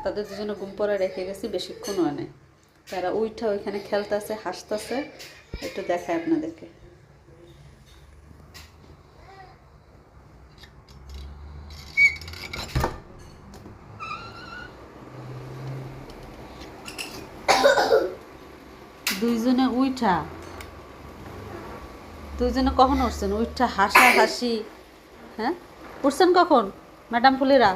তাদের দুজনে ঘুম পড়ে রেখে গেছি, বেশিক্ষণ হয় নাই। তারা উইঠা ওইখানে খেলতেছে, হাসতেছে। একটু দেখায় আপনাদেরকে। দুইজনে কখন উঠছেন? উঠা হাসি। হ্যাঁ, উঠছেন কখন ম্যাডাম ফুলিরা?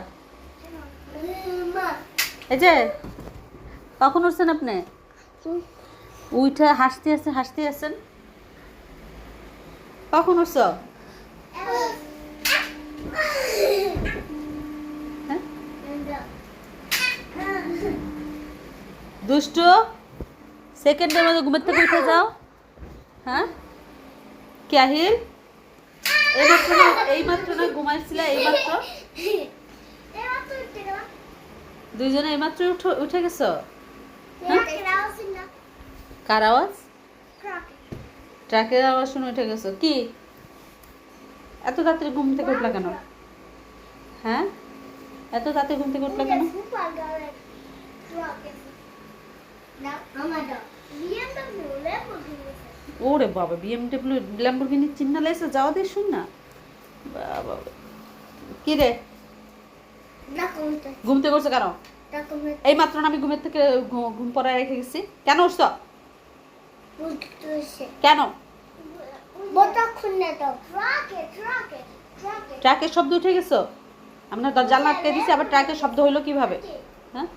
এই যে কখন উঠছেন আপনি? উঠা হাসতে আছেন। কখন উঠছ? হ্যাঁ, দুষ্ট, সেকেন্ডের মধ্যে ঘুমের থেকে উঠে যাও। হ্যাঁ, ক্যাহিল, এইমাত্র না ঘুমাইছিল? এইমাত্র দুইজনে এইমাত্র উঠে গেছো? কার আওয়াজ? ট্রাকের আওয়াজ শুনে উঠে গেছো? কি এত তাড়াতাড়ি ঘুম থেকে উঠলা কেন? হ্যাঁ, এত তাড়াতাড়ি ঘুম থেকে উঠলা কেন? ওরে বাবা, বিএমডব্লিউ ল্যাম্বরগিনি চিন্না লাইছে, যাওয়া দিয়ে শুন না। বাবা, কি রে ঘুম থেকে উঠছো কেন? এই মাত্র আমি ঘুমের থেকে ঘুম পড়ায় রেখে গেছি। কেন উঠছ? কেন? ট্রাকের শব্দ উঠে গেছো? আপনার জানলা আটকে দিছি, আবার ট্রাকের শব্দ হইলো কিভাবে? হ্যাঁ,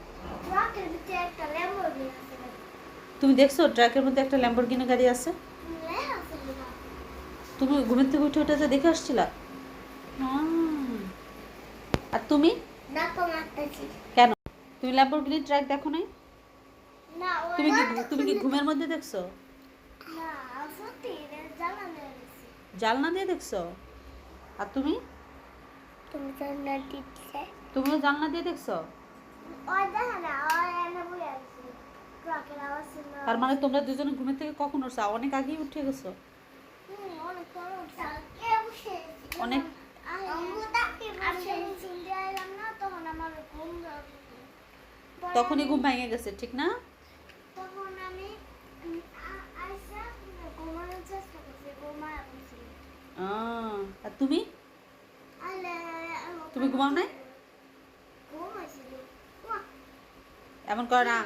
তুমি দেখছো ট্রাকের মধ্যে একটা ল্যাম্বরগিনি গাড়ি আছে? তুমি ঘুমের থেকে উঠে যে দেখে আসছিলা? আর তুমি কেন? তুমি ল্যাম্বরগিনি ট্রাক দেখো নাই? তুমি কি ঘুমের মধ্যে দেখছো? জানলা দিয়ে দেখছো? আর তুমিও জানলা দিয়ে দেখছো? তার মানে তোমরা দুজনে ঘুমের থেকে কখন উঠছো? অনেক আগেই উঠে গেছো। অনেক তখনই ঘুম ভেঙে গেছে, ঠিক না? আর তুমি ঘুমাও নাই? এমন করো না।